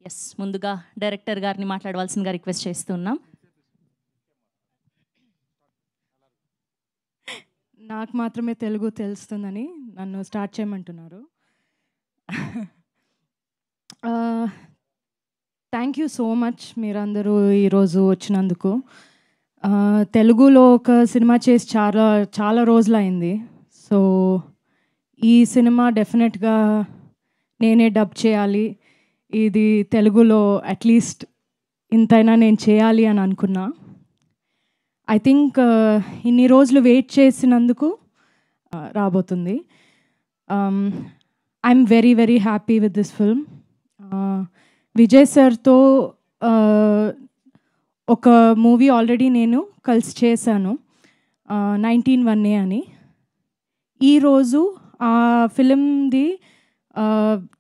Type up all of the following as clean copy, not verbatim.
Yes, ముందుగా director గారిని మాట్లాడవలసిందిగా రిక్వెస్ట్ చేస్తున్నాం. నాకు మాత్రమే తెలుగు తెలుస్తుందని నన్ను స్టార్ట్ చేయమంటున్నారు. థ్యాంక్ యూ సో మచ్ మీరందరూ ఈరోజు వచ్చినందుకు. తెలుగులో ఒక సినిమా చేసి చాలా చాలా రోజులైంది. సో ఈ సినిమా డెఫినెట్గా నేనే డబ్ చేయాలి, ఇది తెలుగులో అట్లీస్ట్ ఇంతైనా నేను చేయాలి అని అనుకున్నా. ఐ థింక్ ఇన్ని రోజులు వెయిట్ చేసినందుకు రాబోతుంది. I'm very very happy with this film. Vijay సార్తో ఒక మూవీ ఆల్రెడీ నేను కలిసి చేశాను, 19-1 అని. ఈరోజు ఆ ఫిలింది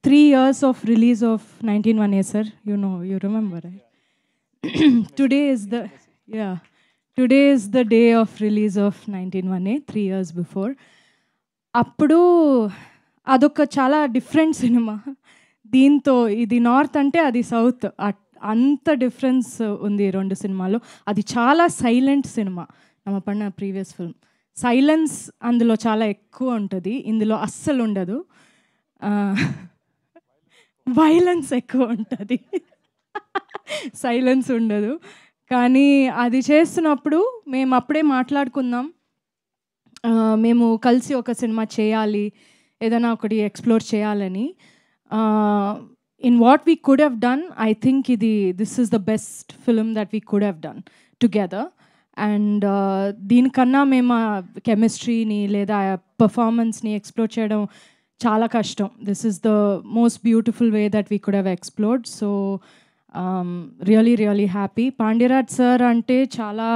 3 years of release of 19-1 sir. You remember right? Today is the day of release of 19-1, 3 years before. అప్పుడు అదొక చాలా డిఫరెంట్ సినిమా. దీంతో ఇది నార్త్ అంటే అది సౌత్, అంత డిఫరెన్స్ ఉంది రెండు సినిమాలో. అది చాలా సైలెంట్ సినిమా. నమ్మ పడిన ప్రీవియస్ ఫిల్మ్ సైలెన్స్ అందులో చాలా ఎక్కువ ఉంటుంది, ఇందులో అస్సలు ఉండదు. వైలెన్స్ ఎక్కువ ఉంటుంది, సైలెన్స్ ఉండదు. కానీ అది చేస్తున్నప్పుడు మేము అప్పుడే మాట్లాడుకుందాం, మేము కలిసి ఒక సినిమా చేయాలి, ఏదైనా ఒకటి ఎక్స్ప్లోర్ చేయాలని. In what we could have done, I think this is the best film that we could have done together. And దీనికన్నా మేము కెమిస్ట్రీని లేదా పర్ఫార్మెన్స్ని ఎక్స్ప్లోర్ చేయడం చాలా కష్టం. This is the most beautiful way that we could have explored. So really really happy. Pandiraj sir అంటే చాలా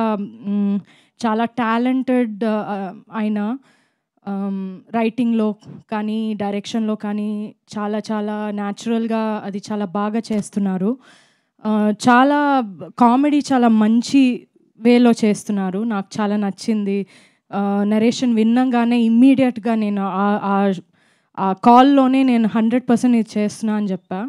చాలా టాలెంటెడ్ ఆయన. రైటింగ్లో కానీ డైరెక్షన్లో కానీ చాలా చాలా న్యాచురల్గా అది చాలా బాగా చేస్తున్నారు. చాలా కామెడీ చాలా మంచి వేలో చేస్తున్నారు, నాకు చాలా నచ్చింది. నరేషన్ విన్నంగానే ఇమ్మీడియట్గా నేను ఆ కాల్లోనే నేను 100% ఇది చేస్తున్నా అని చెప్పా.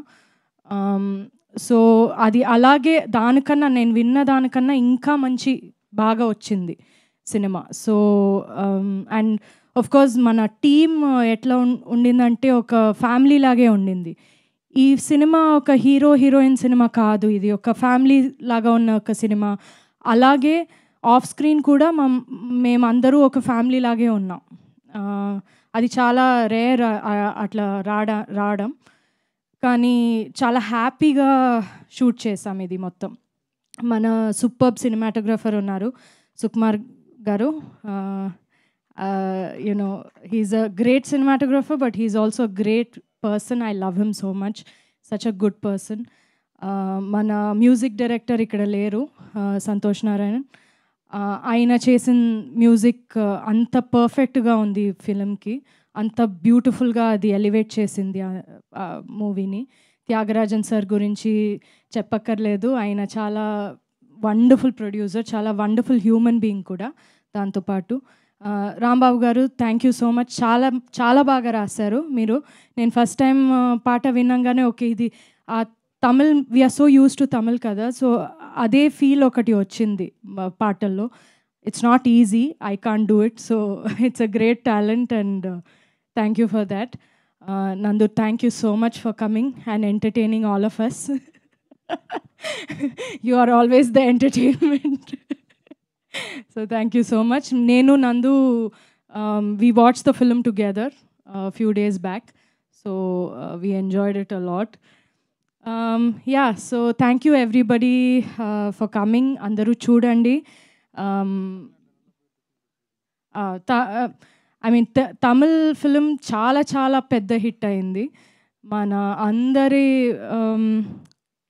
సో అది అలాగే దానికన్నా నేను విన్న దానికన్నా ఇంకా మంచి బాగా వచ్చింది cinema. So and of course మన టీమ్ ఎట్లా ఉండిందంటే ఒక ఫ్యామిలీ లాగే ఉండింది. ఈ సినిమా ఒక హీరో హీరోయిన్ సినిమా కాదు, ఇది ఒక ఫ్యామిలీ లాగా ఉన్న ఒక సినిమా. అలాగే ఆఫ్ స్క్రీన్ కూడా మేమందరూ ఒక ఫ్యామిలీ లాగే ఉన్నాం. అది చాలా రేర్ అట్లా రావడం, కానీ చాలా హ్యాపీగా షూట్ చేసాం ఇది మొత్తం. మన సూపర్బ్ సినిమాటోగ్రఫర్ ఉన్నారు సుకుమార్ గారు. He's a great cinematographer, but he's also great person. I love him so much, such a good person. మన మ్యూజిక్ డైరెక్టర్ ఇక్కడ లేరు, సంతోష్ నారాయణన్. ఆయన చేసిన మ్యూజిక్ అంత పర్ఫెక్ట్గా ఉంది ఫిలింకి, అంత బ్యూటిఫుల్గా అది ఎలివేట్ చేసింది మూవీని. త్యాగరాజన్ సార్ గురించి చెప్పక్కర్లేదు, ఆయన చాలా వండర్ఫుల్ ప్రొడ్యూసర్, చాలా వండర్ఫుల్ హ్యూమన్ బీయింగ్ కూడా. దాంతోపాటు రాంబాబు గారు, థ్యాంక్ యూ సో మచ్. చాలా చాలా బాగా రాశారు మీరు. నేను ఫస్ట్ టైం పాట వినంగానే ఓకే ఇది Tamil, we're so use to Tamil కదా, సో అదే ఫీల్ ఒకటి వచ్చింది పాటల్లో. It's not easy, I can't do it, so it's a great talent and thank you for that. Nandu, thank you so much for coming and entertaining all of us. You are always the entertainment. So thank you so much. Nenu, Nandu, we watched the film together a few days back, so we enjoyed it a lot. Yeah, so thank you everybody for coming. Andaru chudandi. I mean Tamil film చాలా చాలా పెద్ద hit అయింది. మన అందరి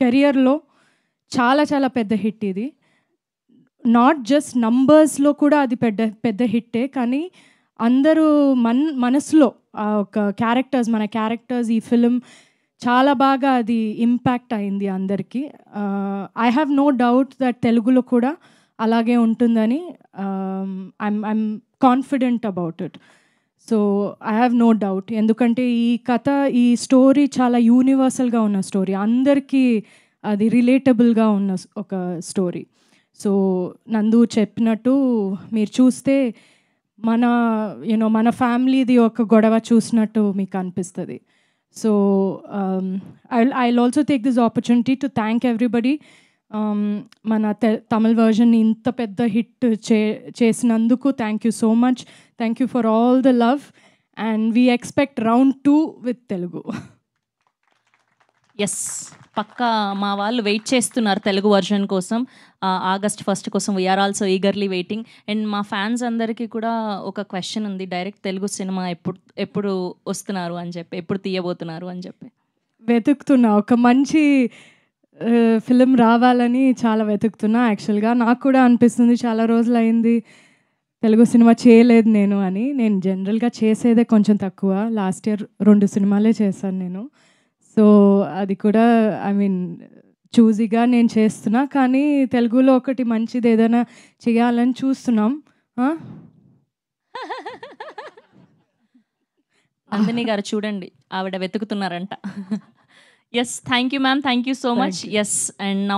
కెరియర్లో చాలా చాలా పెద్ద హిట్ ఇది. నాట్ జస్ట్ నంబర్స్లో కూడా అది పెద్ద హిట్టే, కానీ అందరూ మనసులో ఒక మన క్యారెక్టర్స్ ఈ ఫిలిం చాలా బాగా అది ఇంపాక్ట్ అయింది అందరికీ. I have no doubt that తెలుగులో కూడా అలాగే ఉంటుందని I'm confident about it. So I have no doubt, ఎందుకంటే ఈ కథ, ఈ స్టోరీ చాలా యూనివర్సల్గా ఉన్న స్టోరీ, అందరికీ అది రిలేటబుల్గా ఉన్న ఒక స్టోరీ. సో నందు చెప్పినట్టు మీరు చూస్తే మన మన ఫ్యామిలీది ఒక గొడవ చూసినట్టు మీకు అనిపిస్తుంది. So I also take this opportunity to thank everybody. మన తమిళ్ వర్జన్ ఇంత పెద్ద హిట్ చేసినందుకు thank you so much. Thank you for all the love and we expect round 2 with Telugu. Yes, పక్కా మా వాళ్ళు వెయిట్ చేస్తున్నారు తెలుగు వర్జన్ కోసం. ఆగస్ట్ 1 కోసం we're also eagerly waiting. And మా ఫ్యాన్స్ అందరికీ కూడా ఒక క్వశ్చన్ ఉంది, డైరెక్ట్ తెలుగు సినిమా ఎప్పుడు వస్తున్నారు అని చెప్పి, ఎప్పుడు తీయబోతున్నారు అని చెప్పి వెతుకుతున్నా. ఒక మంచి ఫిలిం రావాలని చాలా వెతుకుతున్నా. యాక్చువల్గా నాకు కూడా అనిపిస్తుంది చాలా రోజులు అయింది తెలుగు సినిమా చేయలేదు నేను అని. నేను జనరల్గా చేసేదే కొంచెం తక్కువ. లాస్ట్ ఇయర్ 2 సినిమాలే చేశాను నేను. సో అది కూడా ఐ మీన్ చూజీగా నేను చేస్తున్నా, కానీ తెలుగులో ఒకటి మంచిది ఏదైనా చేయాలని చూస్తున్నాం. నందిని గారు చూడండి, ఆవిడ వెతుకుతున్నారంట. Yes, thank you ma'am, thank you so much. Yes, and